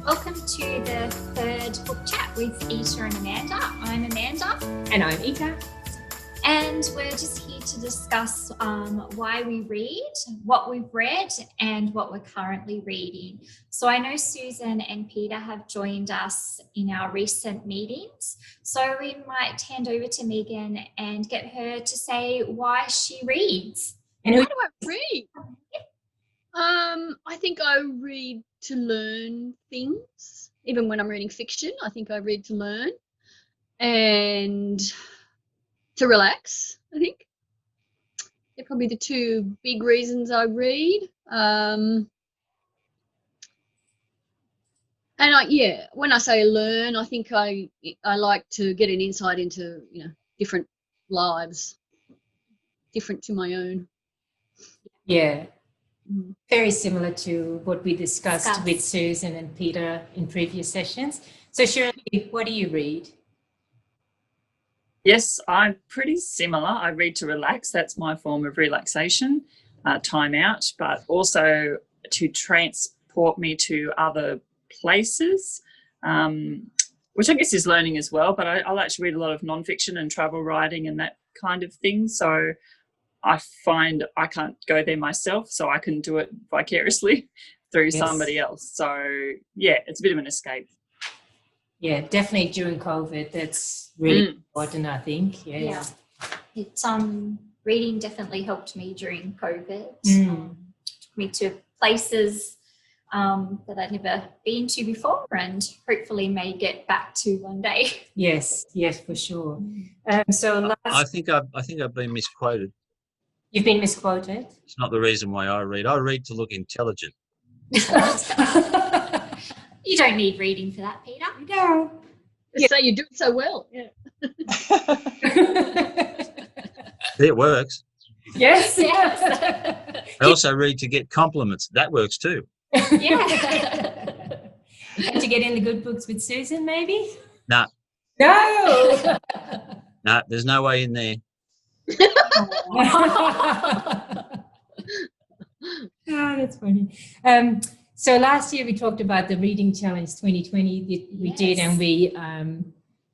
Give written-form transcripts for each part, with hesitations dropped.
Welcome to the third book chat with Ita and Amanda. I'm Amanda. And I'm Ita. And we're just here to discuss why we read, what we've read, and what we're currently reading. So I know Susan and Peter have joined us in our recent meetings. So we might hand over to Megan and get her to say why she reads. And why do I read? I think I read to learn things. Even when I'm reading fiction, I think I read to learn and to relax, I think. They're probably the two big reasons I read. And when I say learn, I think I like to get an insight into, different lives, different to my own. Yeah. Very similar to what we discussed with Susan and Peter in previous sessions. So Shirley, what do you read? Yes, I'm pretty similar. I read to relax. That's my form of relaxation, time out, but also to transport me to other places, which I guess is learning as well. But I like to read a lot of nonfiction and travel writing and that kind of thing. So I find I can't go there myself, so I can do it vicariously through somebody else. So, yeah, it's a bit of an escape. Yeah, definitely during COVID, that's really important, I think. Yeah. It's reading definitely helped me during COVID. Took me to places that I'd never been to before and hopefully may get back to one day. Yes, for sure. I think I've been misquoted. You've been misquoted? It's not the reason why I read. I read to look intelligent. You don't need reading for that, Peter. No. So you do it so well. Yeah. It works. Yes. I also read to get compliments. That works too. Yeah. And to get in the good books with Susan, maybe? Nah. No. Nah, there's no way in there. That's funny. So last year we talked about the Reading Challenge 2020 we did, and we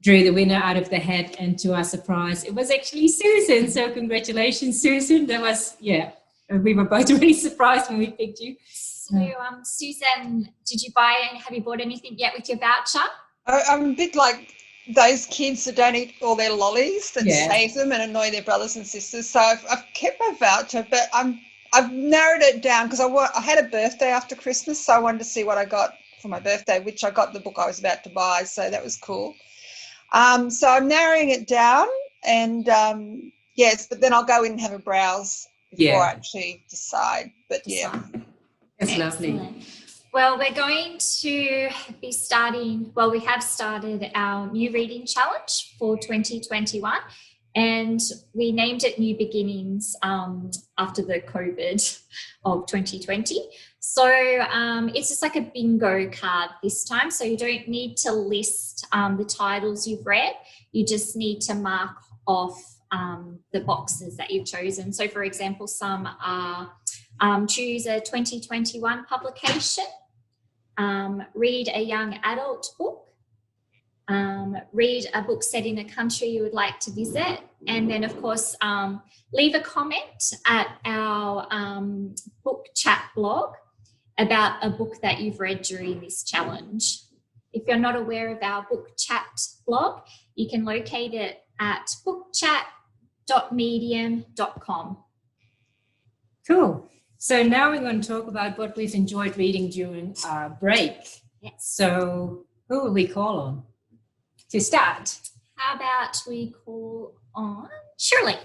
drew the winner out of the hat, and to our surprise it was actually Susan. So congratulations, Susan. That was we were both really surprised when we picked you. So Susan, have you bought anything yet with your voucher? I'm a bit like those kids that don't eat all their lollies, that save them and annoy their brothers and sisters. So I've kept my voucher, but I've narrowed it down because I had a birthday after Christmas, so I wanted to see what I got for my birthday, which I got the book I was about to buy, so that was cool. So I'm narrowing it down, and but then I'll go in and have a browse before I actually decide. But it's lovely. Well, we're going to be we have started our new reading challenge for 2021, and we named it New Beginnings after the COVID of 2020. So it's just like a bingo card this time. So you don't need to list the titles you've read. You just need to mark off the boxes that you've chosen. So, for example, some are choose a 2021 publication, read a young adult book, read a book set in a country you would like to visit, and then, of course, leave a comment at our book chat blog about a book that you've read during this challenge. If you're not aware of our book chat blog, you can locate it at bookchat.medium.com. Cool. So now we're going to talk about what we've enjoyed reading during our break. Yes. So who will we call on to start? How about we call on Shirley?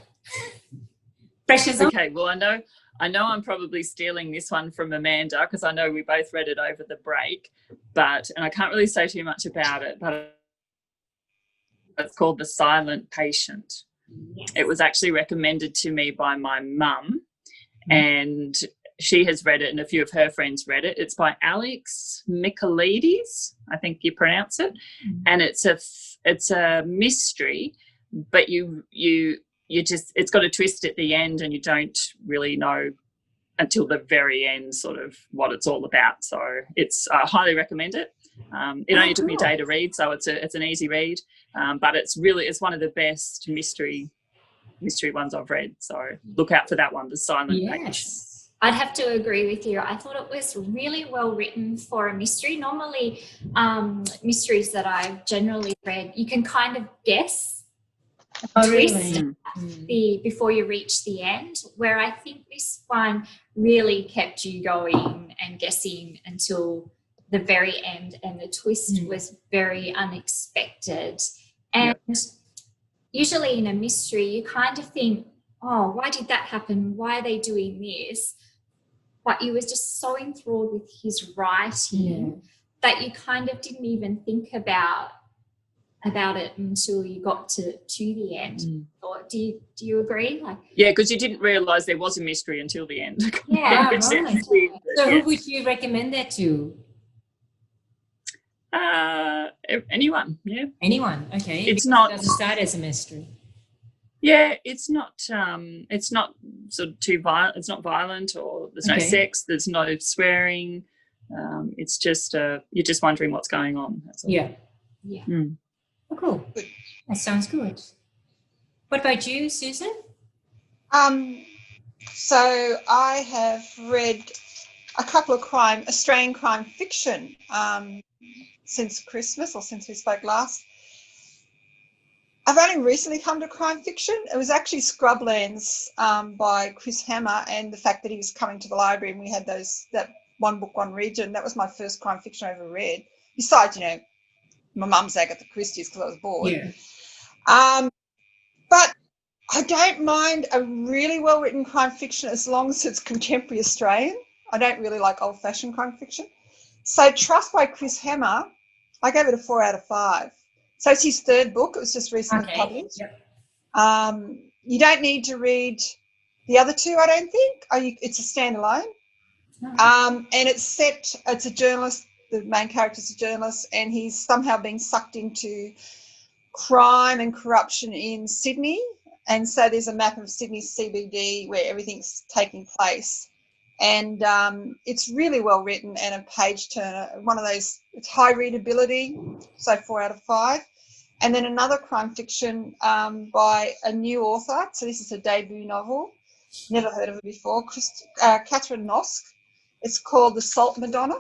Pressure's on. Okay, well, I know I'm probably stealing this one from Amanda because I know we both read it over the break, and I can't really say too much about it, but it's called The Silent Patient. Yes. It was actually recommended to me by my mum, and she has read it and a few of her friends read it. It's by Alex Mckinnis, I think you pronounce it, and it's a mystery, but it's got a twist at the end, and you don't really know until the very end sort of what it's all about. So it's highly recommend it. It only took me a day to read, so it's an easy read, but it's one of the best mystery ones I've read. So look out for that one, The Silent Page. I'd have to agree with you. I thought it was really well written for a mystery. Normally, mysteries that I've generally read, you can kind of guess a twist before you reach the end, where I think this one really kept you going and guessing until the very end, and the twist was very unexpected. And usually in a mystery, you kind of think, oh, why did that happen? Why are they doing this? But you were just so enthralled with his writing that you kind of didn't even think about it until you got to the end. Or do you agree? Yeah, because you didn't realise there was a mystery until the end. Yeah, right. So who would you recommend that to? Anyone, yeah. Anyone, okay. It doesn't start as a mystery. Yeah, it's not sort of too violent. It's not violent, or there's no sex. There's no swearing. It's just you're just wondering what's going on. That's all. Yeah. Oh, cool. That sounds good. What about you, Susan? So I have read a couple of Australian crime fiction since Christmas, or since we spoke last. I've only recently come to crime fiction. It was actually Scrublands by Chris Hammer, and the fact that he was coming to the library and we had that one book, one region. That was my first crime fiction I ever read. Besides, my mum's Agatha Christie's, because I was bored. Yeah. But I don't mind a really well-written crime fiction as long as it's contemporary Australian. I don't really like old-fashioned crime fiction. So Trust by Chris Hammer, I gave it a 4 out of 5. So it's his third book. It was just recently published. Yep. You don't need to read the other two, I don't think. It's a standalone. And it's a journalist. The main character's a journalist, and he's somehow being sucked into crime and corruption in Sydney. And so there's a map of Sydney CBD where everything's taking place. And it's really well written and a page turner. One of those, it's high readability, so 4 out of 5. And then another crime fiction by a new author. So this is a debut novel. Never heard of it before. Catherine Nosk. It's called The Salt Madonna.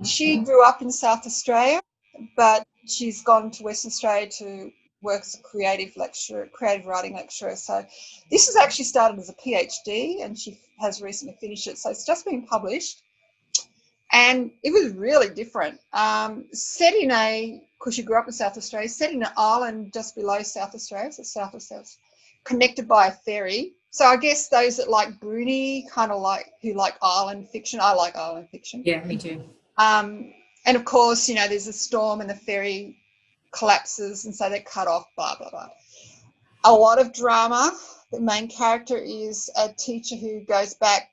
She grew up in South Australia, but she's gone to Western Australia to work as a creative writing lecturer. So this has actually started as a PhD, and she has recently finished it. So it's just been published. And it was really different. Set in because she grew up in South Australia, set in an island just below South Australia, so south of South, connected by a ferry. So I guess those that like Bruni, who like island fiction. I like island fiction. Yeah, me too. And of course, there's a storm and the ferry collapses, and so they're cut off, blah, blah, blah. A lot of drama. The main character is a teacher who goes back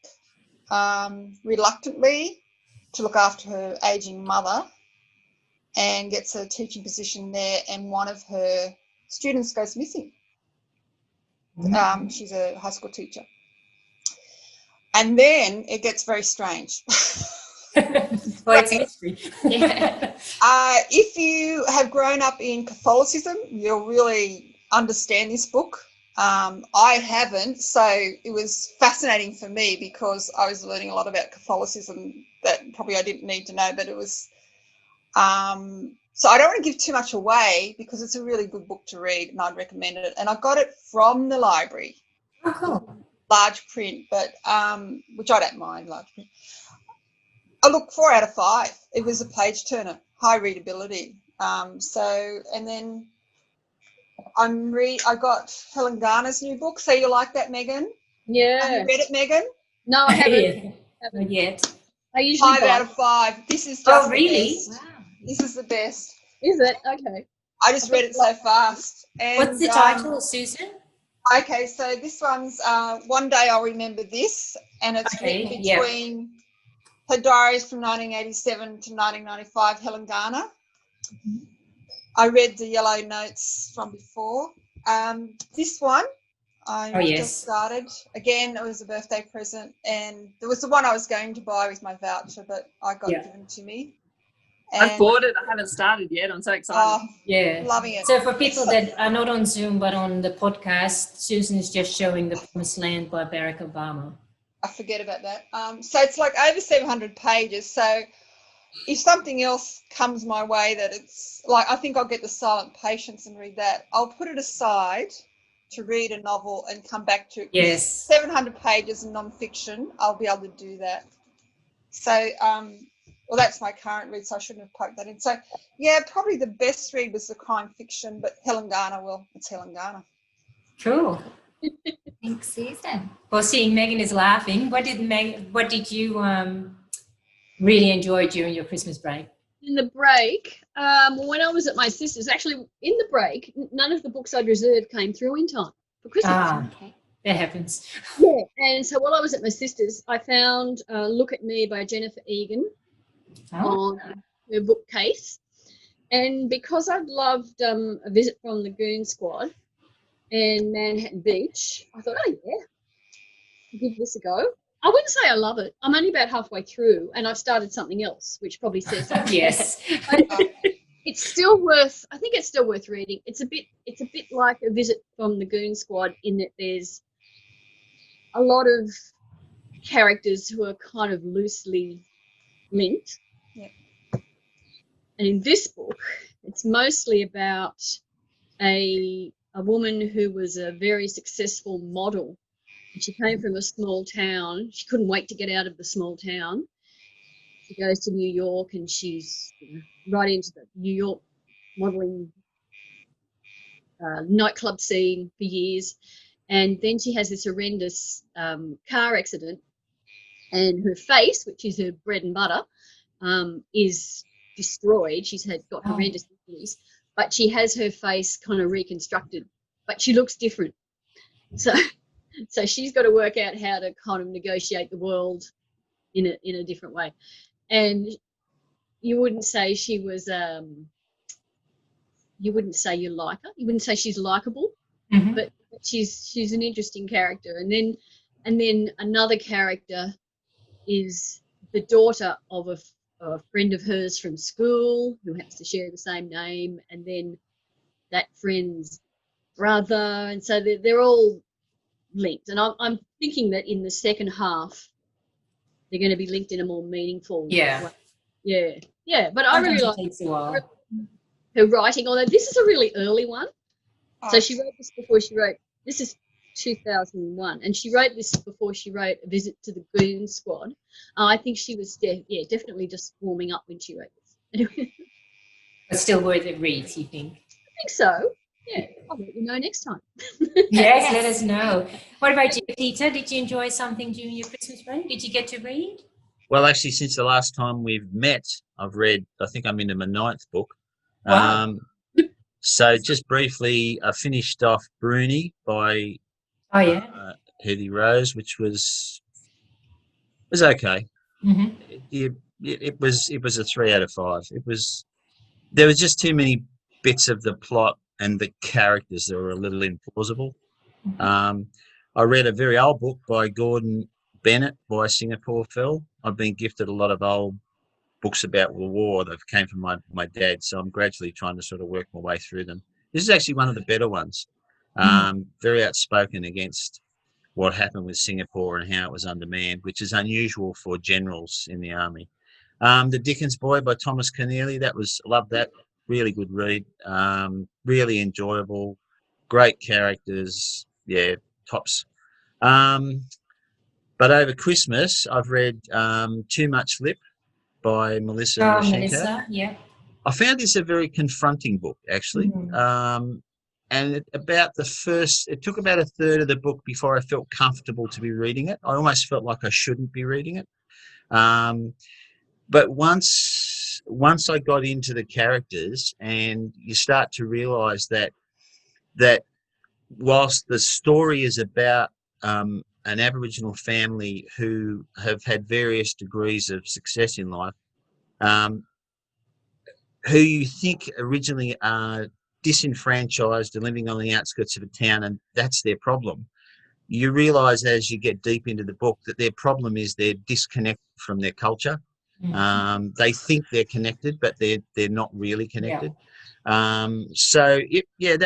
reluctantly to look after her aging mother and gets a teaching position there, and one of her students goes missing. She's a high school teacher. And then it gets very strange. Well, it's history. If you have grown up in Catholicism, you'll really understand this book. I haven't, so it was fascinating for me because I was learning a lot about Catholicism that probably I didn't need to know, but it was so I don't want to give too much away because it's a really good book to read, and I'd recommend it. And I got it from the library. Oh, cool. Large print, but which I don't mind, large print. I look 4 out of 5. It was a page turner, high readability. And then I got Helen Garner's new book. So you like that, Megan? Yeah. Have you read it, Megan? No, I haven't. Not yet. I usually 5 out of 5. This is just really? the best. Wow. This is the best. Is it? Okay. I just read it so fast. And, what's the title, Susan? Okay, so this one's One Day I'll Remember This, and it's written between her diaries from 1987 to 1995, Helen Garner. I read the yellow notes from before. This one, I just started. Again, it was a birthday present, and there was the one I was going to buy with my voucher, but I got given to me. I've bought it. I haven't started yet. I'm so excited. Yeah. Loving it. So for people that are not on Zoom but on the podcast, Susan is just showing The Promised Land by Barack Obama. I forget about that. So it's like over 700 pages. So if something else comes my way that it's like, I think I'll get The Silent Patience and read that. I'll put it aside to read a novel and come back to it. Yes. 700 pages in non-fiction, I'll be able to do that. So, well, that's my current read, so I shouldn't have poked that in. So, yeah, probably the best read was the crime fiction, but Helen Garner, well, it's Helen Garner. Cool. Thanks, Susan. Well, seeing Megan is laughing, what did you really enjoy during your Christmas break? In the break, when I was at my sister's, actually in the break, none of the books I'd reserved came through in time for Christmas. Okay. That happens. Yeah, and so while I was at my sister's, I found Look at Me by Jennifer Egan on her bookcase. And because I'd loved A Visit from the Goon Squad and Manhattan Beach, I thought, oh, yeah, I'll give this a go. I wouldn't say I love it. I'm only about halfway through and I've started something else, which probably says Yes. it's still worth, I think it's still worth reading. It's a bit like A Visit from the Goon Squad in that there's a lot of characters who are kind of loosely linked. Yeah. And in this book, it's mostly about a woman who was a very successful model. And she came from a small town. She couldn't wait to get out of the small town. She goes to New York and she's right into the New York modeling nightclub scene for years. And then she has this horrendous car accident and her face, which is her bread and butter, is destroyed. She's got horrendous injuries, but she has her face kind of reconstructed, but she looks different. So she's got to work out how to kind of negotiate the world in a different way. And you wouldn't say she was you wouldn't say you like her. You wouldn't say she's likable, but she's an interesting character. And then another character is the daughter of a friend of hers from school who happens to share the same name, and then that friend's brother, and so they're all linked. And I'm thinking that in the second half they're going to be linked in a more meaningful way. Yeah. But I really like her writing, although this is a really early one. So she wrote this before she wrote, this is 2001, and she wrote this before she wrote A Visit to the Goon Squad. I think she was definitely just warming up when she wrote this. But still worth a read, you think? I think so. Yeah, I'll let you know next time. Yes, let us know. What about you, Peter? Did you enjoy something during your Christmas break? Did you get to read? Well, actually, since the last time we've met, I've read, I think I'm into my 9th book. Wow. So just briefly, I finished off Bruni by Heathy Rose, which was okay. It was a 3 out of 5. There was just too many bits of the plot and the characters that were a little implausible. I read a very old book by Gordon Bennett by Singapore Phil. I've been gifted a lot of old books about the war that came from my dad, so I'm gradually trying to sort of work my way through them. This is actually one of the better ones. Very outspoken against what happened with Singapore and how it was undermanned, which is unusual for generals in the army. The Dickens Boy by Thomas Connealy, loved that. Really good read. Really enjoyable. Great characters. Yeah, tops. But over Christmas, I've read Too Much Lip by Melissa Lashenko. Melissa, yeah. I found this a very confronting book, actually. And it took about a third of the book before I felt comfortable to be reading it. I almost felt like I shouldn't be reading it. But once I got into the characters, and you start to realise that whilst the story is about an Aboriginal family who have had various degrees of success in life, who you think originally are disenfranchised and living on the outskirts of a town, and that's their problem. You realise as you get deep into the book that their problem is they're disconnected from their culture. They think they're connected, but they're not really connected. That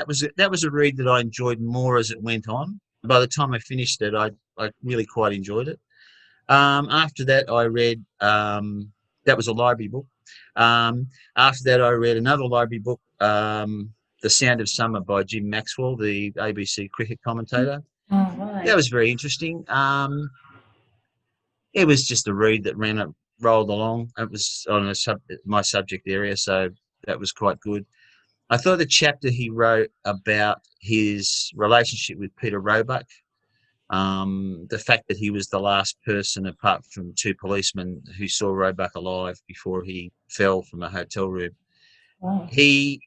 was a read that I enjoyed more as it went on. By the time I finished it, I really quite enjoyed it. After that, I read that was a library book. After that, I read another library book, The Sound of Summer by Jim Maxwell, the ABC cricket commentator. Oh, right. That was very interesting. It was just a read that rolled along. It was on my subject area, so that was quite good. I thought the chapter he wrote about his relationship with Peter Roebuck, the fact that he was the last person, apart from two policemen, who saw Roebuck alive before he fell from a hotel room. Wow. He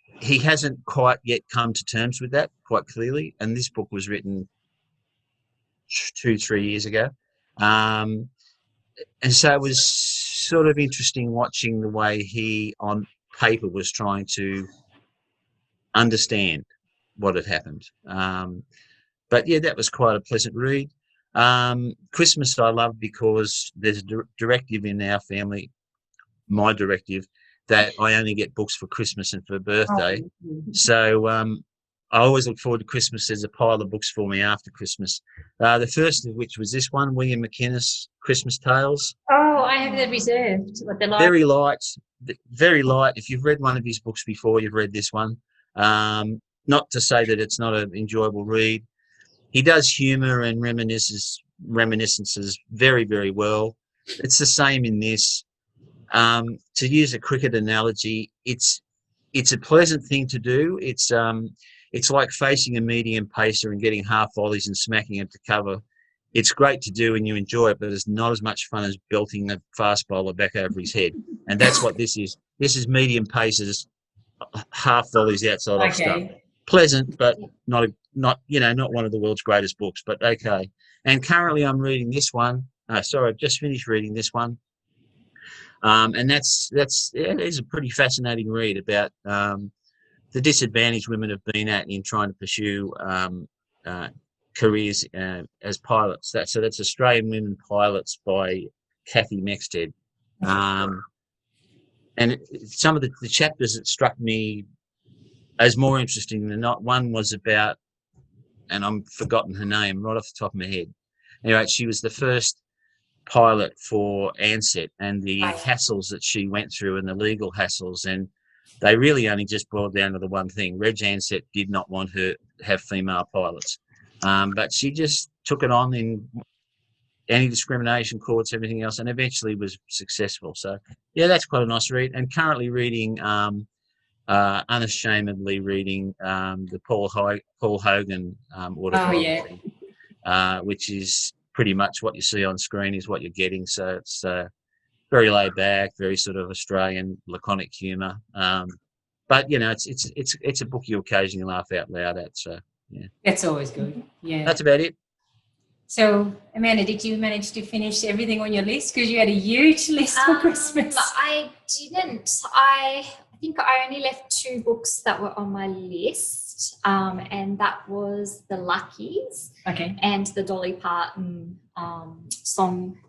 hasn't quite yet come to terms with that quite clearly, and this book was written 2-3 years ago. And so it was sort of interesting watching the way he, on paper, was trying to understand what had happened. But yeah, that was quite a pleasant read. Christmas I love because there's a directive in our family, my directive, that I only get books for Christmas and for birthday. So I always look forward to Christmas. There's a pile of books for me after Christmas. The first of which was this one, William Mckinnis, Christmas Tales. Oh, I have that reserved. What the Very light, very light. If you've read one of his books before, you've read this one. Not to say that it's not an enjoyable read. He does humour and reminiscences very, very well. It's the same in this. To use a cricket analogy, it's a pleasant thing to do. It's like facing a medium pacer and getting half volleys and smacking it to cover. It's great to do and you enjoy it, but it's not as much fun as belting a fast bowler back over his head. And that's what this is. This is medium pacers, half volleys outside off stuff. Pleasant, but not one of the world's greatest books, but okay. And currently I'm reading this one. I've just finished reading this one. And it is a pretty fascinating read about the disadvantage women have been at in trying to pursue careers as pilots. That's Australian Women Pilots by Kathy Mexted. And some of the chapters that struck me as more interesting than not, one was about, and I'm forgotten her name right off the top of my head. Anyway, she was the first pilot for Ansett and the hassles that she went through and the legal hassles, and they really only just boiled down to the one thing. Reg Ansett did not want her to have female pilots, but she just took it on in anti-discrimination courts, everything else, and eventually was successful. So yeah, that's quite a nice read. And currently reading unashamedly reading the Paul Hogan autobiography, which is pretty much what you see on screen is what you're getting. So it's very laid back, very sort of Australian laconic humour. But it's a book you occasionally laugh out loud at. So yeah, that's always good. Yeah, that's about it. So Amanda, did you manage to finish everything on your list? Because you had a huge list for Christmas. I didn't. I think I only left 2 books that were on my list, and that was The Luckies and the Dolly Parton song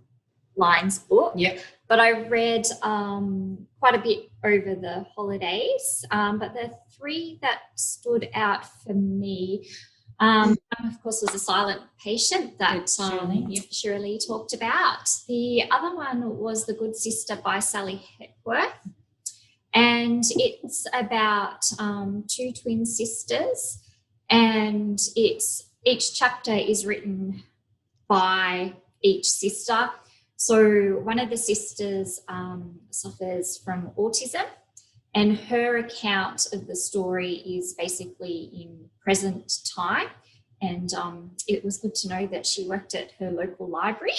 lines book. Yep. But I read quite a bit over the holidays, but the 3 that stood out for me, one, of course, was A Silent Patient that Shirley talked about. The other one was The Good Sister by Sally Hepworth. And it's about 2 twin sisters, and each chapter is written by each sister. So one of the sisters suffers from autism, and her account of the story is basically in present time. And it was good to know that she worked at her local library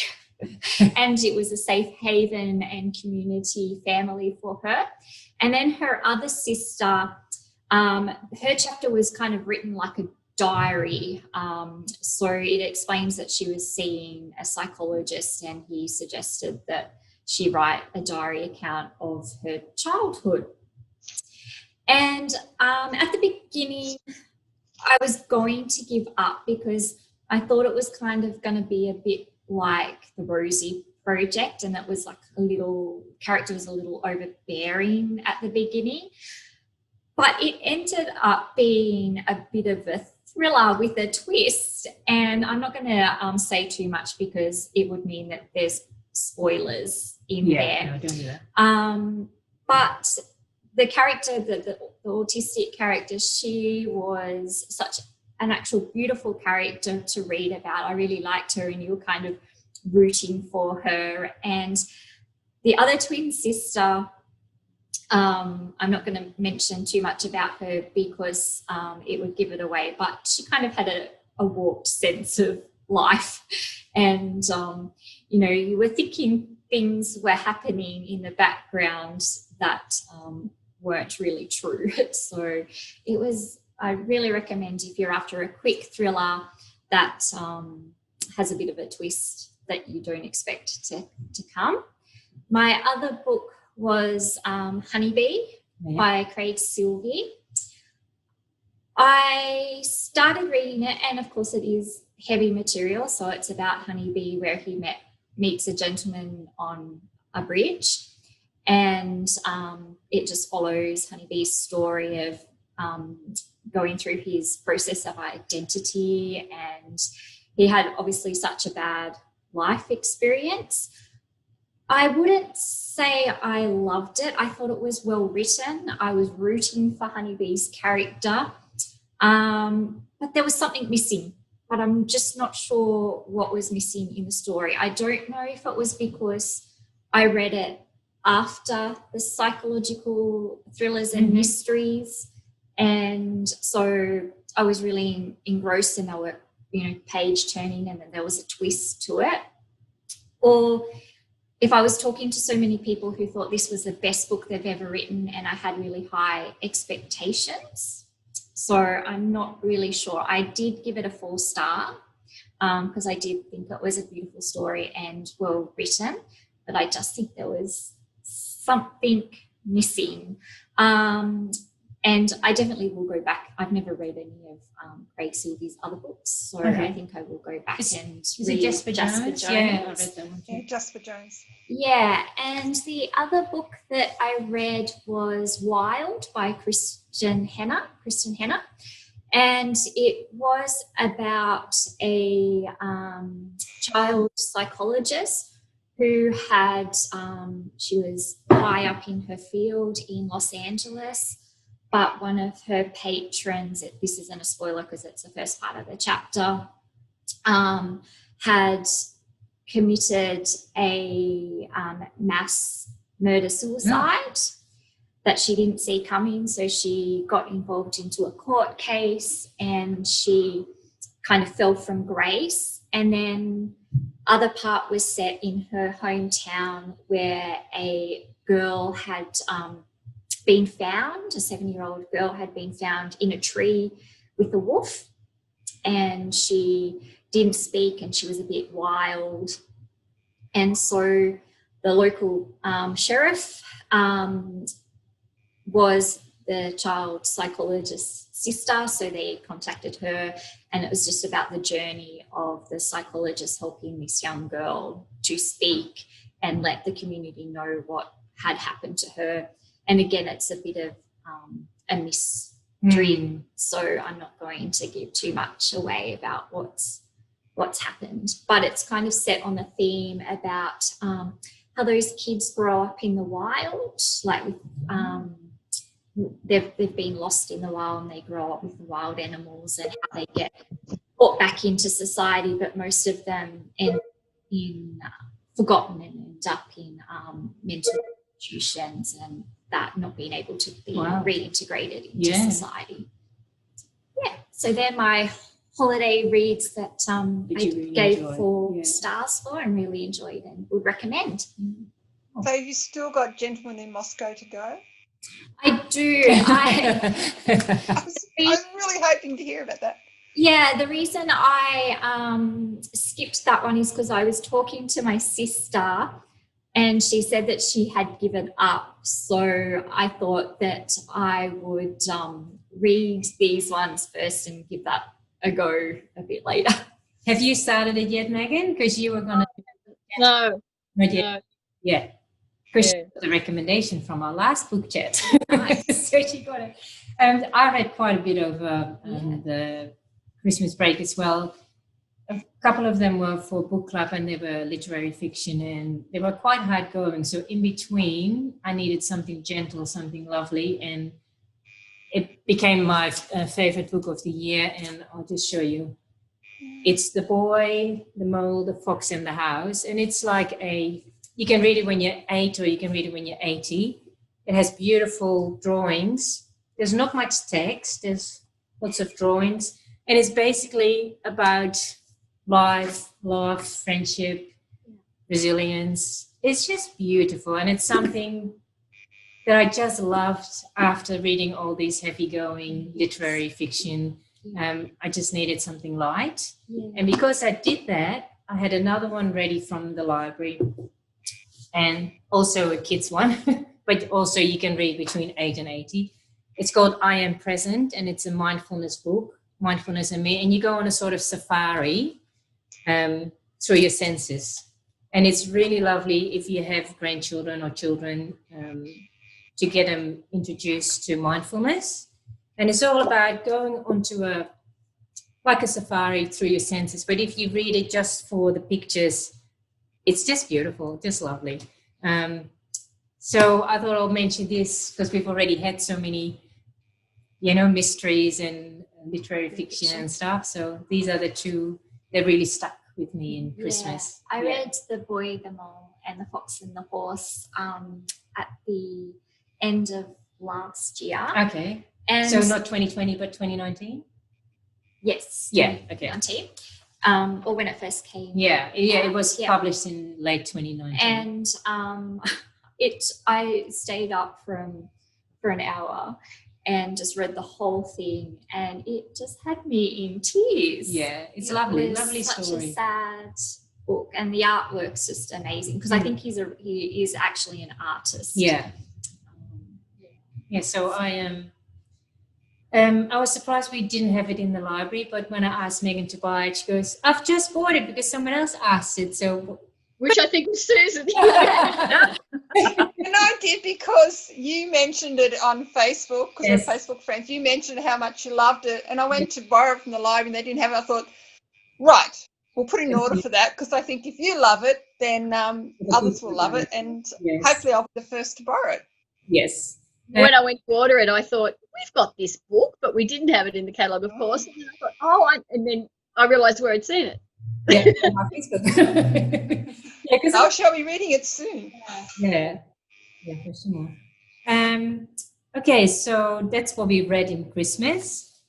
and it was a safe haven and community family for her. And then her other sister, her chapter was kind of written like a diary. So it explains that she was seeing a psychologist and he suggested that she write a diary account of her childhood. And at the beginning, I was going to give up because I thought it was kind of going to be a bit like the Rosie Project, and that was like character was a little overbearing at the beginning. But it ended up being a bit of a thriller with a twist. And I'm not going to say too much because it would mean that there's spoilers in there. No, don't do that. But the character, the autistic character, she was such an actual beautiful character to read about. I really liked her, and you were kind of rooting for her. And the other twin sister, I'm not going to mention too much about her because it would give it away, but she kind of had a warped sense of life. And, you were thinking things were happening in the background that weren't really true. So I really recommend, if you're after a quick thriller that has a bit of a twist that you don't expect to come. My other book was Honeybee by Craig Sylvie. I started reading it, and of course it is heavy material. So it's about Honeybee, where he meets a gentleman on a bridge, and it just follows Honeybee's story of going through his process of identity. And he had obviously such a bad life experience. I wouldn't say I loved it. I thought it was well written. I was rooting for Honeybee's character, but there was something missing, but I'm just not sure what was missing in the story. I don't know if it was because I read it after the psychological thrillers and mysteries, and so I was really engrossed, and they were, page turning, and then there was a twist to it. Or if I was talking to so many people who thought this was the best book they've ever written, and I had really high expectations. So I'm not really sure. I did give it a 4-star because I did think it was a beautiful story and well written, but I just think there was something missing. And I definitely will go back. I've never read any of Craig Sylvie's other books, so I think I will go back and read Jasper Jones. Yeah, I read that one too. Yeah, Jasper Jones. Yeah, and the other book that I read was Wild by Kristen Henner, and it was about a child psychologist who had, she was high up in her field in Los Angeles, but one of her patrons, this isn't a spoiler because it's the first part of the chapter, had committed a mass murder-suicide that she didn't see coming. So she got involved into a court case, and she kind of fell from grace. And then other part was set in her hometown, where a girl had been found, a 7-year-old girl had been found in a tree with a wolf, and she didn't speak, and she was a bit wild. And so the local sheriff was the child psychologist's sister, so they contacted her, and it was just about the journey of the psychologist helping this young girl to speak and let the community know what had happened to her. And again, it's a bit of a mystery, so I'm not going to give too much away about what's happened. But it's kind of set on the theme about how those kids grow up in the wild, like they've been lost in the wild, and they grow up with the wild animals, and how they get brought back into society, but most of them end in forgotten and end up in mental institutions, and that not being able to be reintegrated into society. Yeah, so they're my holiday reads that I really gave enjoy? 4 stars for and really enjoyed and would recommend. So you still got Gentleman in Moscow to go? I do. I'm really hoping to hear about that. Yeah, the reason I skipped that one is because I was talking to my sister, and she said that she had given up. So I thought that I would read these ones first and give that a go a bit later. Have you started it yet, Megan? Because you were going to... No. Not yet. No. Yeah. Because Yeah. the recommendation from our last book chat. Nice. So she got it. And I read quite a bit over the Christmas break as well. A couple of them were for book club and they were literary fiction and they were quite hard going. So in between, I needed something gentle, something lovely. And it became my favorite book of the year. And I'll just show you. It's The Boy, the Mole, the Fox and the House. And it's like you can read it when you're 8 or you can read it when you're 80. It has beautiful drawings. There's not much text. There's lots of drawings. And it's basically about life, love, friendship, resilience. It's just beautiful. And it's something that I just loved after reading all these heavy-going literary fiction. I just needed something light. Yeah. And because I did that, I had another one ready from the library and also a kids one, but also you can read between 8 and 80. It's called I Am Present, and it's a mindfulness book, Mindfulness and Me, and you go on a sort of safari through your senses. And it's really lovely if you have grandchildren or children to get them introduced to mindfulness. And it's all about going onto a safari through your senses. But if you read it just for the pictures, it's just beautiful, just lovely. So I thought I'll mention this because we've already had so many, mysteries and literary fiction and stuff. So these are the two that really stuck with me in Christmas. I read The Boy, the Mole and the Fox and the Horse at the end of last year. Okay. And so not 2020, but 2019? Yes. Yeah, okay. 2019. Or when it first came. Yeah, it was published in late 2019. And I stayed up for an hour and just read the whole thing, and it just had me in tears. Yeah, it's lovely story. Such a sad book, and the artwork's just amazing because I think he is actually an artist. Yeah. Yeah, so I was surprised we didn't have it in the library, but when I asked Megan to buy it, she goes, I've just bought it because someone else asked it. So, which I think was Susan. And I did because you mentioned it on Facebook, because we're Facebook friends. You mentioned how much you loved it, and I went to borrow it from the library and they didn't have it. I thought, right, we'll put in an order for that because I think if you love it, then others will love it, and hopefully I'll be the first to borrow it. Yes. When I went to order it, I thought, we've got this book, but we didn't have it in the catalogue, of course. And then I thought, and then I realised where I'd seen it. Yeah, on my Facebook. I shall be reading it soon. Yeah, for sure. Okay, so that's what we read in Christmas.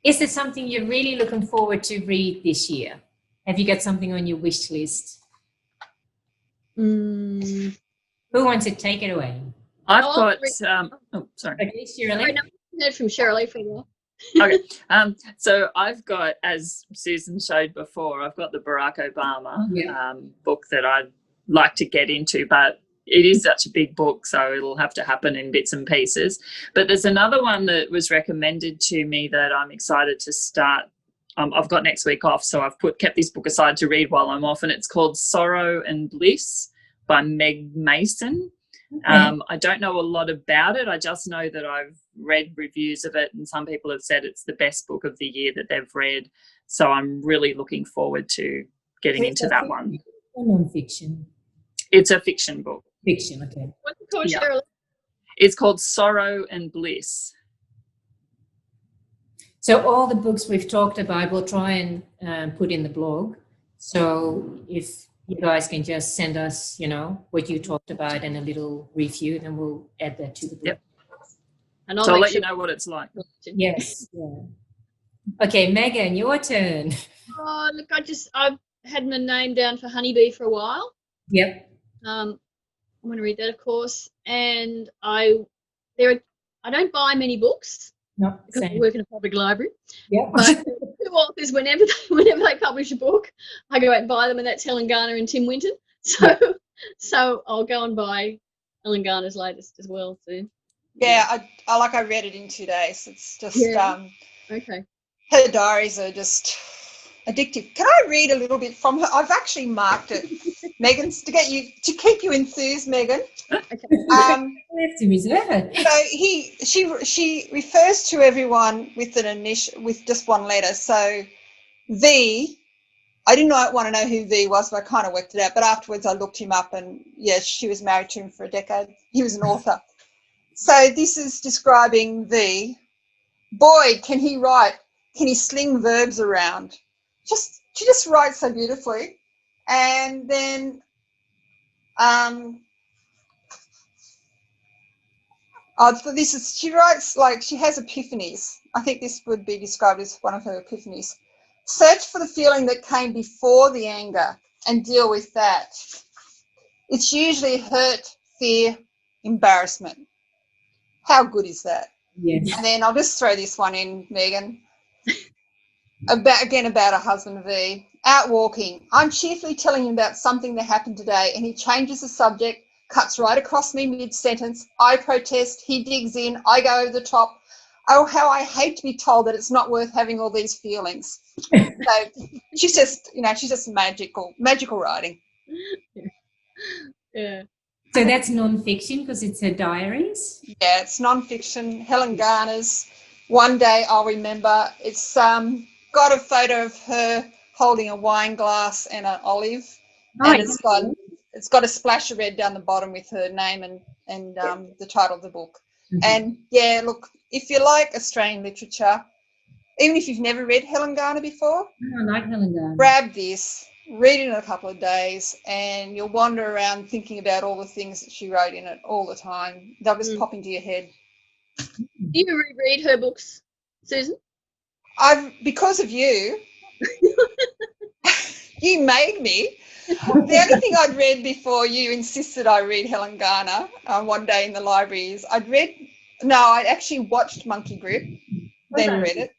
Is there something you're really looking forward to read this year? Have you got something on your wish list? Who wants to take it away? I've got. Sorry. Okay, Shirley. I heard from Shirley for a while. Okay. So I've got, as Susan showed before, I've got the Barack Obama book that I'd like to get into, but it is such a big book, so it'll have to happen in bits and pieces. But there's another one that was recommended to me that I'm excited to start. I've got next week off, so I've kept this book aside to read while I'm off, and it's called Sorrow and Bliss by Meg Mason. I don't know a lot about it. I just know that I've read reviews of it, and some people have said it's the best book of the year that they've read. So I'm really looking forward to getting into that one. Or non-fiction? It's a fiction book. Fiction, okay. What's it called, Shirley? It's called Sorrow and Bliss. So all the books we've talked about, we'll try and put in the blog. So if you guys can just send us, what you talked about and a little review, then we'll add that to the book. Yep. And I'll let you know what it's like. Yes. Yeah. Okay, Megan, your turn. Oh, look, I've had my name down for Honeybee for a while. Yep. I'm going to read that, of course. And I don't buy many books. No, because I work in a public library. Yeah. But two authors, whenever they publish a book, I go out and buy them, and that's Helen Garner and Tim Winton. So I'll go and buy Helen Garner's latest as well soon. Yeah, I read it in 2 days. It's just okay. Her diaries are just addictive. Can I read a little bit from her? I've actually marked it, Megan, to keep you enthused, Megan. Okay. We have to reserve it. So she refers to everyone with an initial, with just one letter. So V. I didn't want to know who V was, but I kind of worked it out. But afterwards, I looked him up, and yes, she was married to him for a decade. He was an author. So this is describing V. Boy, can he write? Can he sling verbs around? She just writes so beautifully. And then she writes like she has epiphanies. I think this would be described as one of her epiphanies. Search for the feeling that came before the anger and deal with that. It's usually hurt, fear, embarrassment. How good is that? Yes. And then I'll just throw this one in, Megan. About a husband, V. Out walking. I'm cheerfully telling him about something that happened today, and he changes the subject, cuts right across me mid-sentence. I protest. He digs in. I go over the top. Oh, how I hate to be told that it's not worth having all these feelings. So she's just magical writing. Yeah. So that's non-fiction because it's her diaries? Yeah, it's non-fiction. Helen Garner's One Day I'll Remember. It's got a photo of her holding a wine glass and an olive. Oh, and it's got a splash of red down the bottom with her name and the title of the book. Mm-hmm. And, yeah, look, if you like Australian literature, even if you've never read Helen Garner before, I like Helen Garner. Grab this, read it in a couple of days, and you'll wander around thinking about all the things that she wrote in it all the time. They'll just pop into your head. Do you reread her books, Susan? Because of you. You made me. The only thing I'd read before you insisted I read Helen Garner one day in the library is I'd actually watched Monkey Grip, then read it.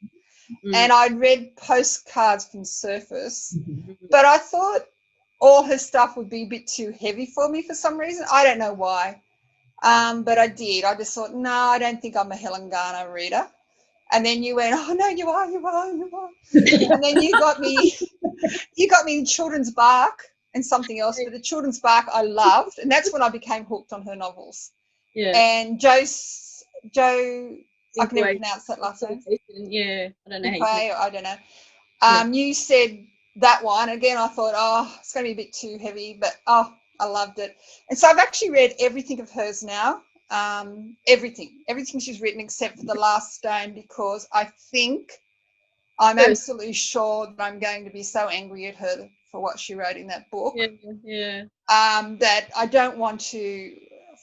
And I'd read Postcards from Surface, but I thought all her stuff would be a bit too heavy for me for some reason. I don't know why, but I did. I just thought, no, I don't think I'm a Helen Garner reader. And then you went, oh, no, you are. And then you got me in Children's Bark and something else. But the Children's Bark I loved, and that's when I became hooked on her novels. Yeah. And Joe, I can never pronounce that last name. Yeah, I don't know I don't know. You said that one. Again, I thought, it's going to be a bit too heavy, but, I loved it. And so I've actually read everything of hers now. Everything she's written except for The Last Stone, because I'm absolutely sure that I'm going to be so angry at her for what she wrote in that book. Yeah. That I don't want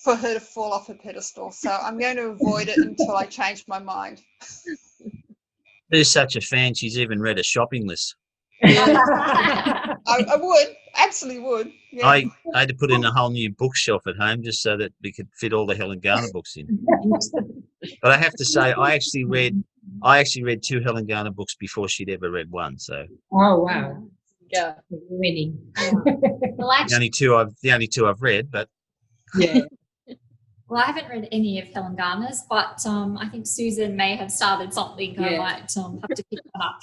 for her to fall off her pedestal. So I'm going to avoid it until I change my mind. Who's such a fan? She's even read a shopping list. Yeah. I would, absolutely would. Yeah. I had to put in a whole new bookshelf at home just so that we could fit all the Helen Garner books in. But I have to say, I actually read 2 Helen Garner books before she'd ever read one. So. Oh wow! Yeah, winning. The only two I've read, but. Yeah. Well, I haven't read any of Helen Garner's, but I think Susan may have started something. I might have to pick one up.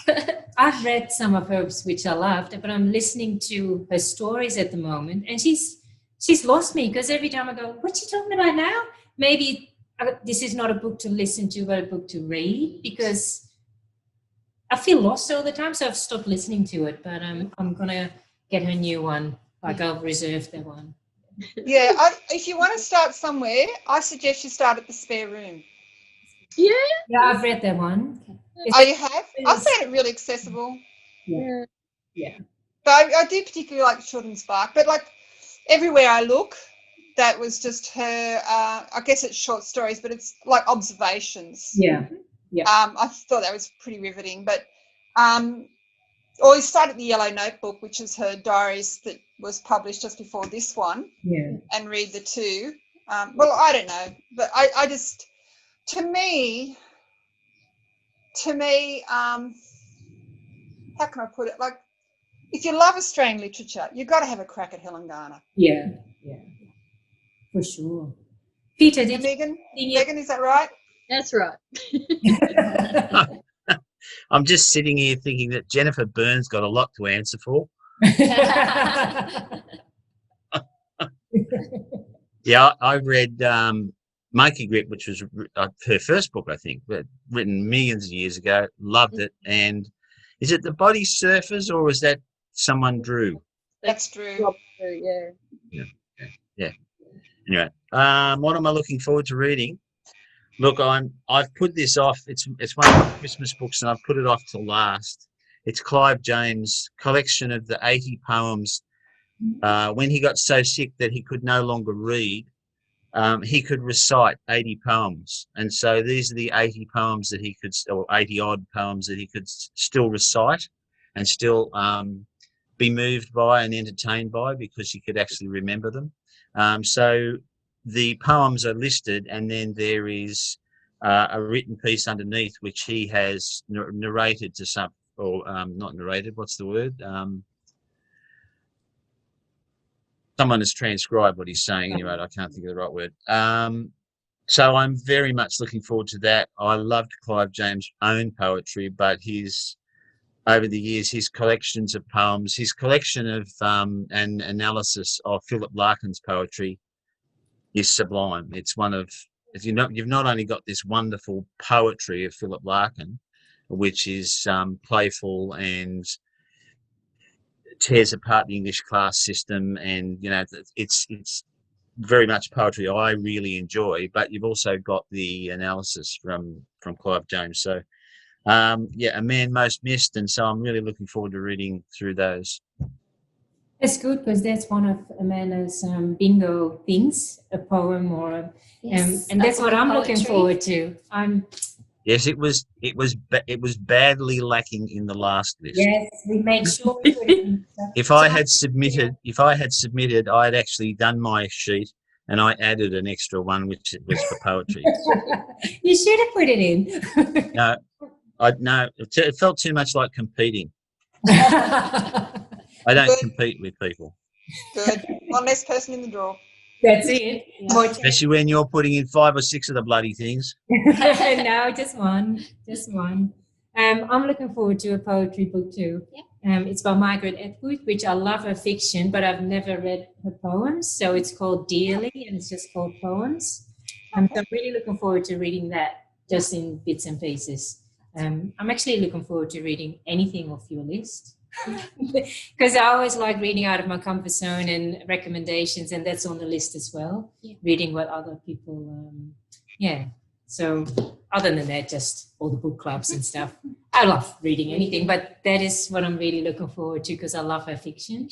I've read some of hers, which I loved, but I'm listening to her stories at the moment, and she's lost me because every time I go, what's she talking about now? Maybe this is not a book to listen to, but a book to read, because I feel lost all the time, so I've stopped listening to it, but I'm going to get her new one. Like I've reserved that one. Yeah, if you want to start somewhere, I suggest you start at The Spare Room. Yeah, I've read that one. You have? I found it really accessible. Yeah. But I do particularly like Children's Bark. But like Everywhere I Look, that was just her. I guess it's short stories, but it's like observations. Yeah. I thought that was pretty riveting. But or you start at The Yellow Notebook, which is her diaries that was published just before this one, and read the two. Well, I don't know, but I just, to me, how can I put it? Like, if you love Australian literature, you've got to have a crack at Helen Garner. Yeah, for sure. Peter, Megan, is that right? That's right. I'm just sitting here thinking that Jennifer Burns got a lot to answer for. Yeah, I read Monkey Grip, which was her first book, I think, but written millions of years ago. Loved it. And is it The Body Surfers, or was that someone drew? That's true. Yeah. Anyway, what am I looking forward to reading? Look, I've put this off. It's one of my Christmas books, and I've put it off till last. It's Clive James' collection of the 80 poems. When he got so sick that he could no longer read, he could recite 80 poems, and so these are the 80 poems that he could, or 80 odd poems that he could still recite, and still be moved by and entertained by, because he could actually remember them. So the poems are listed, and then there is a written piece underneath which he has narrated to some, or not narrated, what's the word? Someone has transcribed what he's saying. Anyway, I can't think of the right word. So I'm very much looking forward to that. I loved Clive James' own poetry, but over the years, his collections of poems, his collection of and analysis of Philip Larkin's poetry is sublime. It's one of, you've not only got this wonderful poetry of Philip Larkin, which is playful and tears apart the English class system, and it's very much poetry I really enjoy. But you've also got the analysis from Clive James. So A Man Most Missed, and so I'm really looking forward to reading through those. That's good, because that's one of Amanda's bingo things, a poem or and that's what I'm looking forward to. Yes, it was badly lacking in the last list. Yes, we made sure we put it in. If I had submitted, I had actually done my sheet, and I added an extra one, which was for poetry. You should have put it in. No, it felt too much like competing. I don't compete with people. Good. One less person in the draw. That's it. Yeah. Especially when you're putting in 5 or 6 of the bloody things. No, just one. I'm looking forward to a poetry book too. Yeah. It's by Margaret Atwood, which I love her fiction, but I've never read her poems. So it's called Dearly, and it's just called Poems. So I'm really looking forward to reading that, just in bits and pieces. I'm actually looking forward to reading anything off your list. Because I always like reading out of my comfort zone and recommendations, and that's on the list as well. Reading what other people so other than that, just all the book clubs and stuff. I love reading anything, but that is what I'm really looking forward to, because I love her fiction.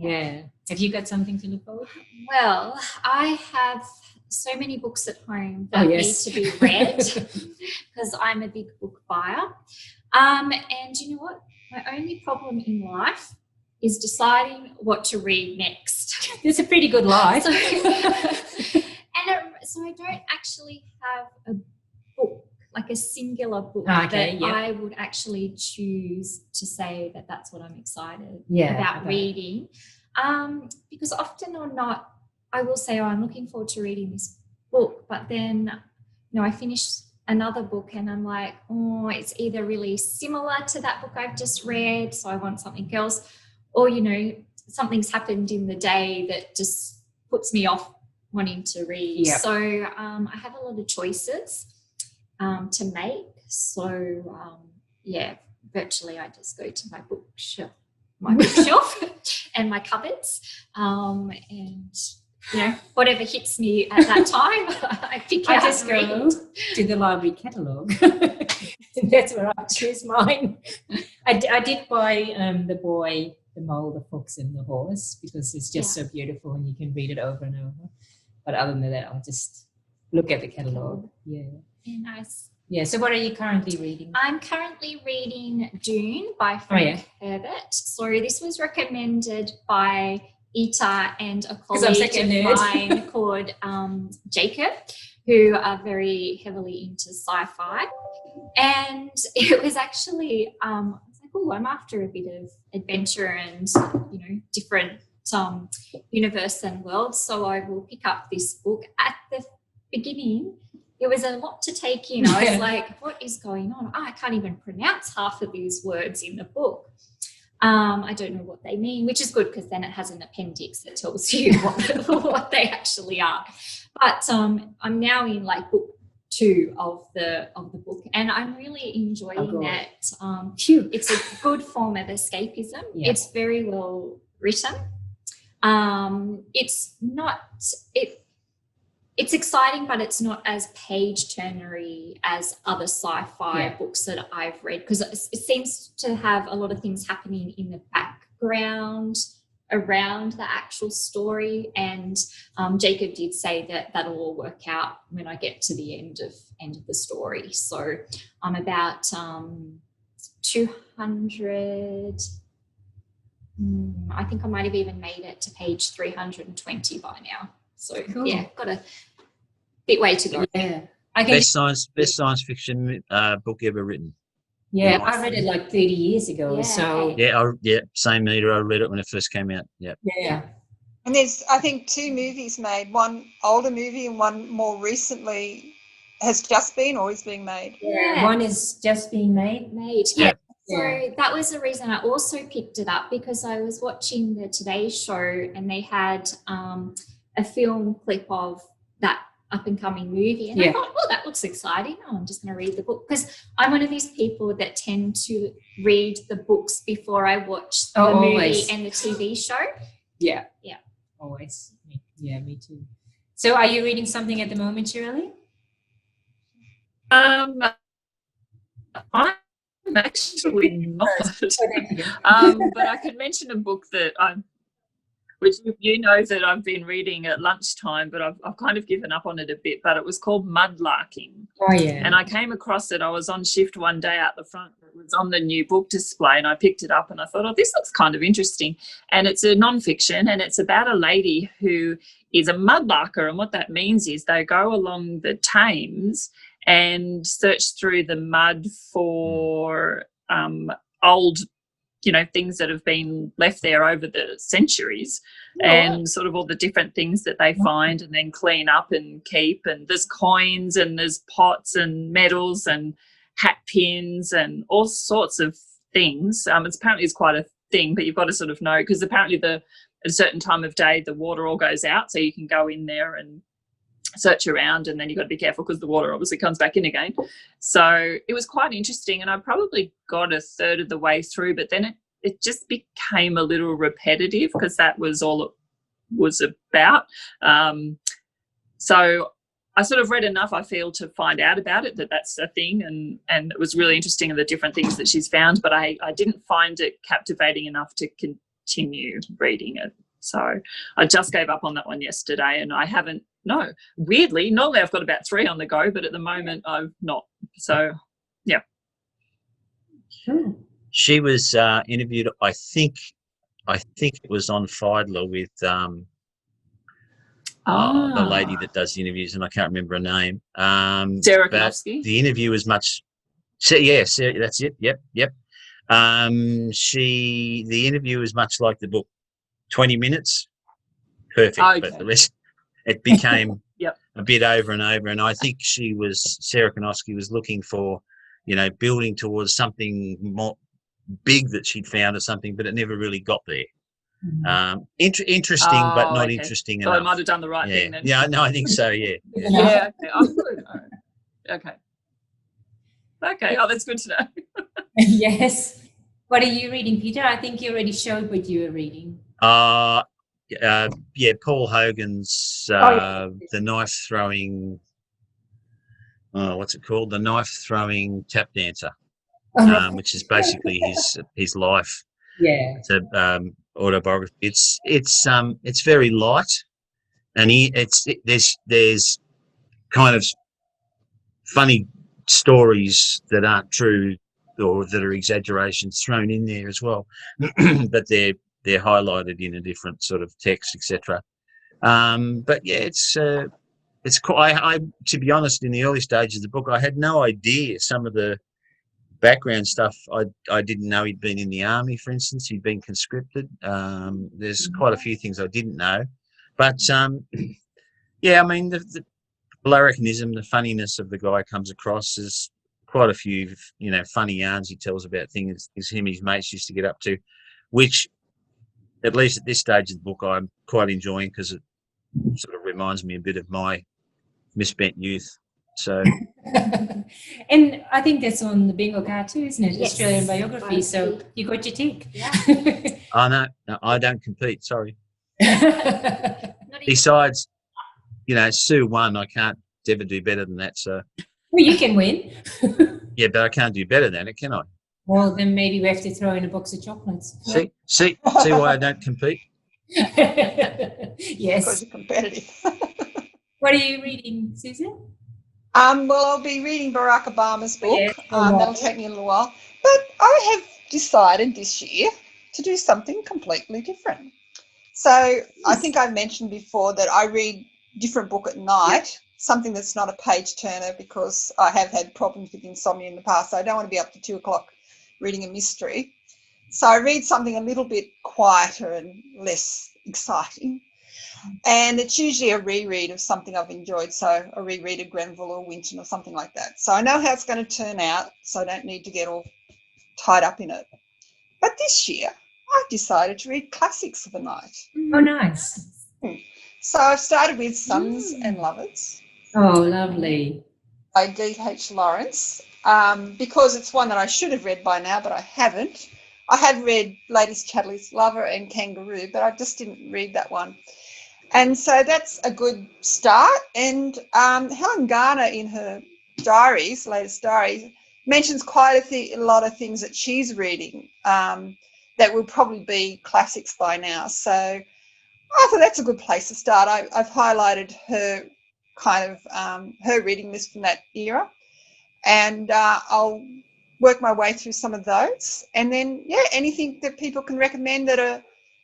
Have you got something to look forward to? Well, I have so many books at home that need to be read, because I'm a big book buyer. And you know what? My only problem in life is deciding what to read next. It's a pretty good life. So I don't actually have a book, like a singular book that I would actually choose to say that that's what I'm excited about reading. Because often or not, I will say, I'm looking forward to reading this book, but then, I finish another book and I'm like, it's either really similar to that book I've just read, so I want something else, or something's happened in the day that just puts me off wanting to read. So I have a lot of choices to make. So virtually I just go to my bookshelf and my cupboards, and whatever hits me at that time, I pick out. I just go to the library catalogue. That's where I choose mine. I did buy The Boy, the Mole, the Fox and the Horse, because it's just so beautiful and you can read it over and over. But other than that, I'll just look at the catalogue. Yeah, nice. Yeah, so what are you currently reading? I'm currently reading Dune by Frank Herbert. So this was recommended by Ita and a colleague of mine called Jacob, who are very heavily into sci-fi. And it was actually, I was like, I'm after a bit of adventure and, different universe and world. So I will pick up this book. At the beginning, it was a lot to take in. I was like, what is going on? I can't even pronounce half of these words in the book. I don't know what they mean, which is good because then it has an appendix that tells you what they actually are. But I'm now in like book 2 of the book, and I'm really enjoying that. It's a good form of escapism. Yeah. It's very well written. It's not it's exciting, but it's not as page-turnery as other sci-fi books that I've read, because it seems to have a lot of things happening in the background around the actual story. And Jacob did say that that'll all work out when I get to the end of the story. So I'm about 200. I think I might have even made it to page 320 by now. So cool. Got a bit way to go. Yeah. Best science fiction book ever written. Yeah, I read it like 30 years ago. Yeah, so same meter. I read it when it first came out. Yeah. And there's, I think, 2 movies made. One older movie and one more recently has just been or is being made. Yeah, one is just being made. Yeah. So that was the reason I also picked it up, because I was watching the Today Show and they had a film clip of that up-and-coming movie, and I thought, oh, that looks exciting. Oh, I'm just going to read the book, because I'm one of these people that tend to read the books before I watch the movie and the TV show. Yeah. Always. Yeah, me too. So are you reading something at the moment, Shirley? I'm actually not. But I could mention a book that which you know that I've been reading at lunchtime, but I've kind of given up on it a bit, but it was called Mudlarking. Oh, yeah. And I came across it. I was on shift one day out the front. It was on the new book display, and I picked it up and I thought, oh, this looks kind of interesting. And it's a non-fiction, and it's about a lady who is a mudlarker. And what that means is they go along the Thames and search through the mud for old things that have been left there over the centuries, and sort of all the different things that they find and then clean up and keep. And there's coins and there's pots and medals and hat pins and all sorts of things. It's quite a thing, but you've got to sort of know, because apparently at a certain time of day the water all goes out, so you can go in there and search around, and then you've got to be careful because the water obviously comes back in again. So it was quite interesting, and I probably got a third of the way through, but then it just became a little repetitive, because that was all it was about. So I sort of read enough, I feel, to find out about it, that's a thing, and it was really interesting in the different things that she's found, but I didn't find it captivating enough to continue reading it. So I just gave up on that one yesterday, and I haven't. No, weirdly, normally I've got about 3 on the go, but at the moment I've not. So, yeah. She was interviewed. I think it was on Feidler with the lady that does the interviews, and I can't remember her name. Sarah Konofsky. The interview was much. Sarah, that's it. Yep. The interview was much like the book. 20 minutes, perfect. Okay. But the rest, it became a bit over and over. And I think Sarah Konofsky was looking for, building towards something more big that she'd found or something, but it never really got there. Mm-hmm. Interesting, but not interesting enough. So I might have done the right thing then. Yeah, no, I think so, yeah. Yeah, okay. Oh, good. Okay, oh, that's good to know. Yes. What are you reading, Peter? I think you already showed what you were reading. Paul Hogan's the knife throwing. What's it called? The knife throwing tap dancer, which is basically his life. Yeah, it's a autobiography. It's very light, and there's kind of funny stories that aren't true or that are exaggerations thrown in there as well, but they're highlighted in a different sort of text, etc. But yeah, it's quite. I to be honest, in the early stages of the book, I had no idea some of the background stuff. I didn't know he'd been in the army, for instance. He'd been conscripted. There's quite a few things I didn't know, but I mean, Well, I reckon the funniness of the guy comes across as quite a few, funny yarns he tells about things him and his mates used to get up to, which, at least at this stage of the book, I'm quite enjoying because it sort of reminds me a bit of my misspent youth. So, and I think that's on the bingo card too, isn't it? Yes. Australian biography. So you got your tick. Yeah. oh no, I don't compete. Sorry. Not even- Besides, Sue won. I can't ever do better than that. So, well, you can win. yeah, but I can't do better than it, can I? Well, then maybe we have to throw in a box of chocolates. See why I don't compete? Yes. Because you're competitive. What are you reading, Susan? Well, I'll be reading Barack Obama's book. Yeah. That'll take me a little while. But I have decided this year to do something completely different. So I think I mentioned before that I read different book at night, something that's not a page turner because I have had problems with insomnia in the past. So I don't want to be up to 2 o'clock reading a mystery. So I read something a little bit quieter and less exciting. And it's usually a reread of something I've enjoyed. So a reread of Grenville or Winton or something like that. So I know how it's going to turn out, so I don't need to get all tied up in it. But this year, I've decided to read classics of the night. Oh, nice. So I've started with Sons and Lovers Oh, lovely. by D.H. Lawrence, because it's one that I should have read by now, but I haven't. I have read Ladies Chatterley's Lover and Kangaroo, but I just didn't read that one. And so that's a good start. And Helen Garner in her diaries, latest diary, mentions quite a lot of things that she's reading that will probably be classics by now. So I thought that's a good place to start. I've highlighted her kind of her reading list from that era, and I'll work my way through some of those. And then, anything that people can recommend that are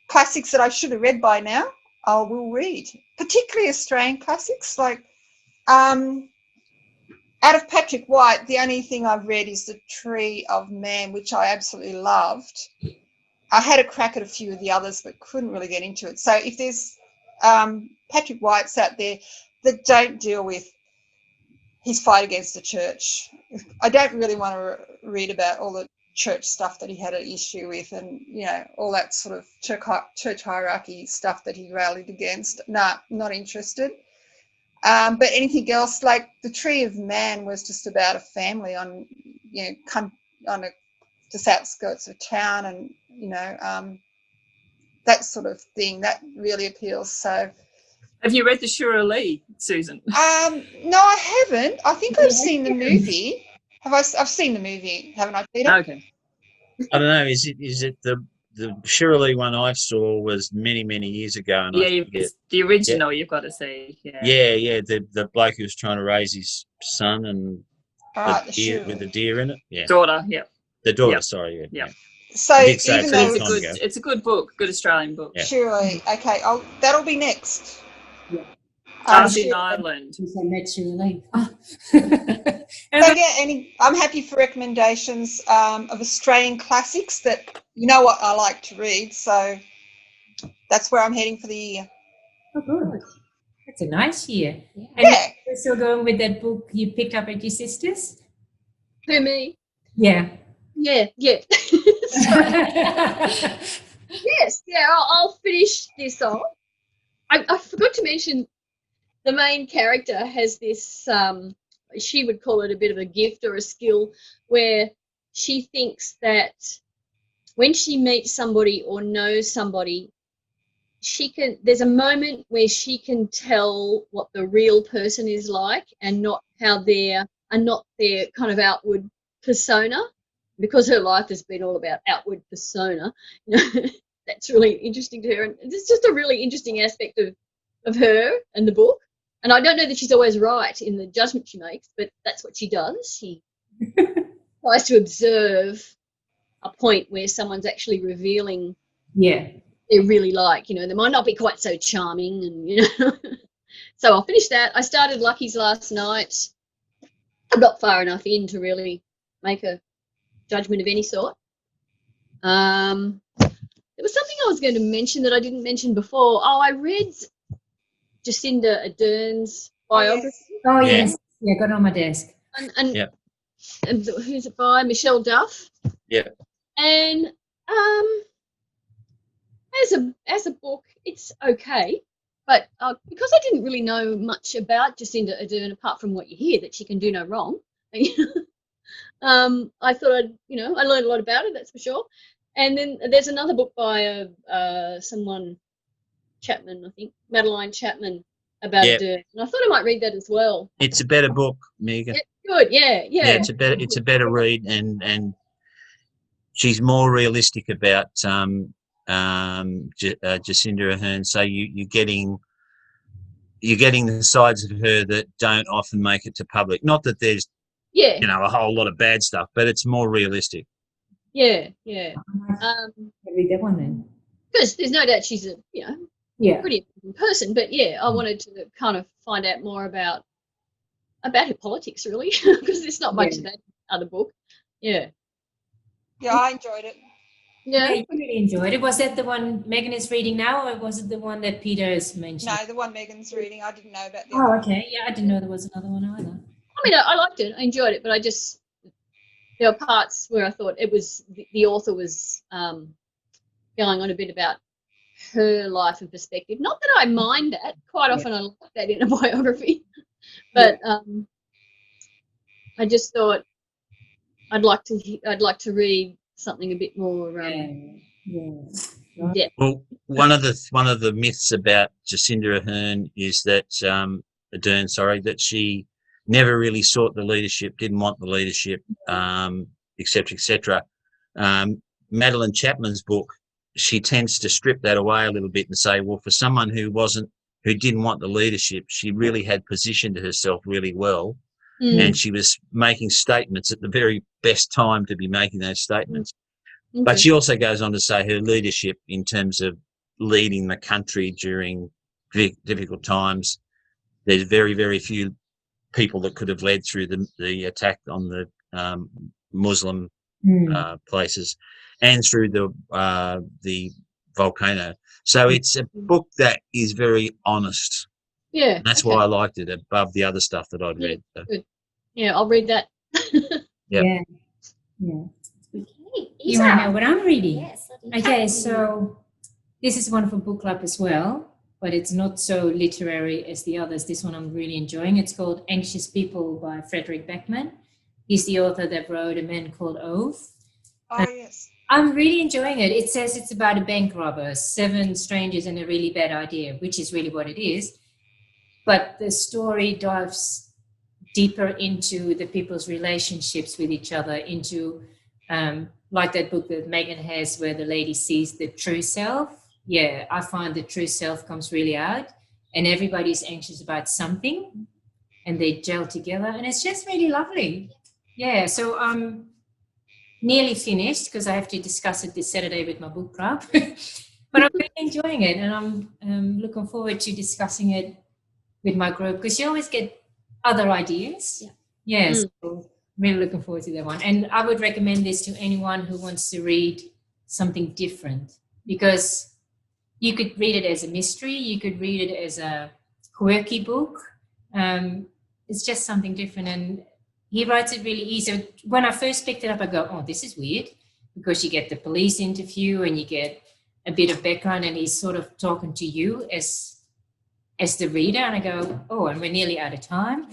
classics that I should have read by now, I will read, particularly Australian classics. Like out of Patrick White, the only thing I've read is The Tree of Man, which I absolutely loved. I had a crack at a few of the others, but couldn't really get into it. So if there's Patrick Whites out there that don't deal with his fight against the church, I don't really want to read about all the church stuff that he had an issue with and, all that sort of church hierarchy stuff that he rallied against. No, not interested. But anything else, like The Tree of Man was just about a family on, just outskirts of town and, that sort of thing, that really appeals. So, have you read the Shura Lee, Susan? No, I haven't. I think I've seen the movie. I've seen the movie, haven't I, Peter? Okay. I don't know. Is it the Shirley one I saw was many years ago? And it's the original. You've got to see. Yeah. The bloke who was trying to raise his son and the deer, with the deer in it. Yeah. Daughter. Yeah. The daughter. Yep. Sorry. Yeah. So even though it's a good book, good Australian book. Yeah. Surely, okay. That'll be next. Yeah. Dancing Island. So that's Shirley. I'm happy for recommendations of Australian classics that what I like to read. So that's where I'm heading for the year. Oh, good. That's a nice year. Yeah. And you're still going with that book you picked up at your sister's? Who, me? Yeah. Yeah. Yes, I'll finish this off. I forgot to mention the main character has this, she would call it a bit of a gift or a skill, where she thinks that when she meets somebody or knows somebody, there's a moment where she can tell what the real person is like and not how their kind of outward persona, because her life has been all about outward persona. That's really interesting to her, and it's just a really interesting aspect of her and the book. And I don't know that she's always right in the judgment she makes, but that's what she does. She tries to observe a point where someone's actually revealing they're really like, they might not be quite so charming, and So I'll finish that. I started Lucky's last night. I'm not far enough in to really make a judgment of any sort. There was something I was going to mention that I didn't mention before. I read Jacinda Ardern's biography. Oh, Yeah. yes. Yeah, got it on my desk. And Yep. and who's it by? Michelle Duff. Yeah. And as a book, it's okay, but because I didn't really know much about Jacinda Ardern apart from what you hear, that she can do no wrong. I thought I learned a lot about it, that's for sure. And then there's another book by someone, Chapman, I think, Madeline Chapman, about Ardern, and I thought I might read that as well. It's a better book, Megan. Yeah, good, yeah. Yeah, it's a better read, and she's more realistic about Jacinda Ardern. So you're getting the sides of her that don't often make it to public. Not that there's a whole lot of bad stuff, but it's more realistic. Yeah. Read that one then. Because there's no doubt she's a pretty important person, but I wanted to kind of find out more about her politics, really, because there's not much of that other book. Yeah, I enjoyed it. Yeah, you really enjoyed it. Was that the one Megan is reading now, or was it the one that Peter has mentioned? No, the one Megan's reading. I didn't know about the other okay. Yeah, I didn't know there was another one either. I mean, I liked it. I enjoyed it, but there were parts where I thought it was the author was going on a bit about her life and perspective. Not that I mind that. Quite often I like that in a biography, but I just thought I'd like to read something a bit more depth. Well, one of the myths about Jacinda Ardern is that that she never really sought the leadership, didn't want the leadership, etc. Madeline Chapman's book, she tends to strip that away a little bit and say, well, for someone who didn't want the leadership, she really had positioned herself really well, and she was making statements at the very best time to be making those statements. Okay. But she also goes on to say her leadership in terms of leading the country during difficult times, there's very, very few people that could have led through the attack on the Muslim places and through the volcano. So it's a book that is very honest. Yeah. And that's why I liked it above the other stuff that I'd read. So. Good. Yeah, I'll read that. Yeah. Okay. You want to know what I'm reading? Yes. Okay, so this is one for book club as well, but it's not so literary as the others. This one I'm really enjoying. It's called Anxious People by Frederick Beckman. He's the author that wrote A Man Called Ove. Oh, yes. I'm really enjoying it. It says it's about a bank robber, 7 strangers and a really bad idea, which is really what it is. But the story dives deeper into the people's relationships with each other, into like that book that Megan has where the lady sees the true self. Yeah, I find the true self comes really out and everybody's anxious about something and they gel together and it's just really lovely. Yeah, so I'm nearly finished because I have to discuss it this Saturday with my book club. But I'm really enjoying it and I'm looking forward to discussing it with my group because you always get other ideas. Yeah. So really looking forward to that one. And I would recommend this to anyone who wants to read something different because you could read it as a mystery, you could read it as a quirky book. It's just something different and he writes it really easy. When I first picked it up, I go, oh, this is weird because you get the police interview and you get a bit of background and he's sort of talking to you as the reader and I go, oh, and we're nearly out of time.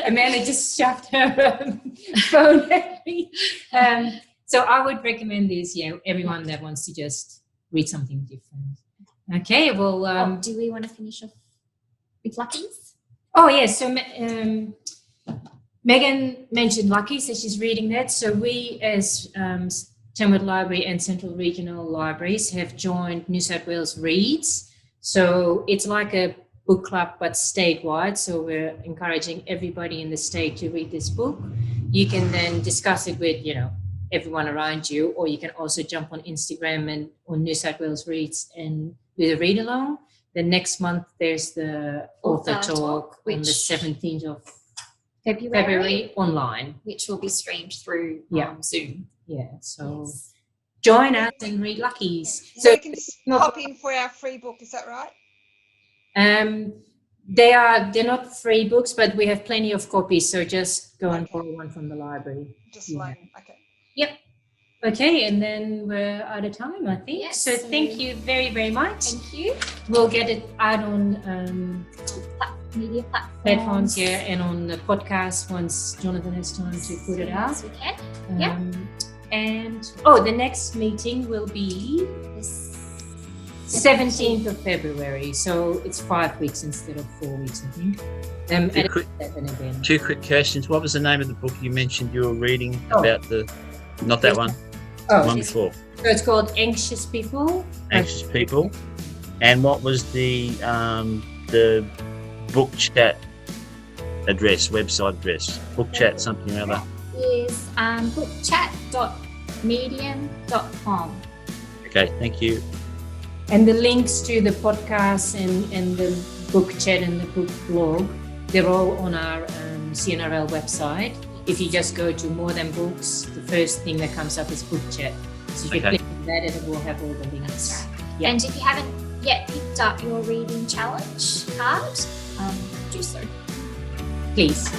Amanda just shoved her phone at me. So I would recommend this, everyone that wants to just read something different. Okay, well... do we want to finish off with Luckies? Oh, yes. So Megan mentioned Lucky, so she's reading that. So we as Tamworth Library and Central Regional Libraries have joined New South Wales Reads. So it's like a book club, but statewide. So we're encouraging everybody in the state to read this book. You can then discuss it with, everyone around you, or you can also jump on Instagram and on New South Wales Reads and do the read along. The next month, there's the author talk on the 17th of February online. Which will be streamed through Zoom. Yeah, so join us and read Luckies. So we can pop in for our free book, is that right? They're not free books, but we have plenty of copies, so just go and borrow one from the library. Just loan. Okay. Yep. Okay, and then we're out of time, I think. Yes, so thank you very, very much. Thank you. We'll get it out on Media platforms here and on the podcast once Jonathan has time to put it out. Yes, we can. And the next meeting will be This 17th of February, so it's 5 weeks instead of 4 weeks, I think. Two quick questions. What was the name of the book you mentioned you were reading about not that one? The one before. So it's called Anxious People. Anxious People. And what was the book chat website address? Book chat something or other. Is bookchat.medium.com. Okay, thank you. And the links to the podcast and the book chat and the book blog, they're all on our CNRL website. If you just go to More Than Books, the first thing that comes up is book chat. So if you click on that, it will have all the links. That's right. Yeah. And if you haven't yet picked up your reading challenge card, do so. Please.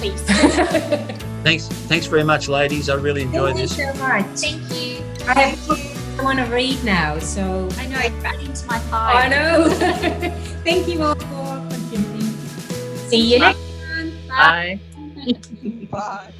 Thanks very much, ladies. I really enjoyed this. Thank you so much. Thank you. I want to read now, so I know, right into my pie. I know. Thank you all for contributing. See you next time. Bye. Bye.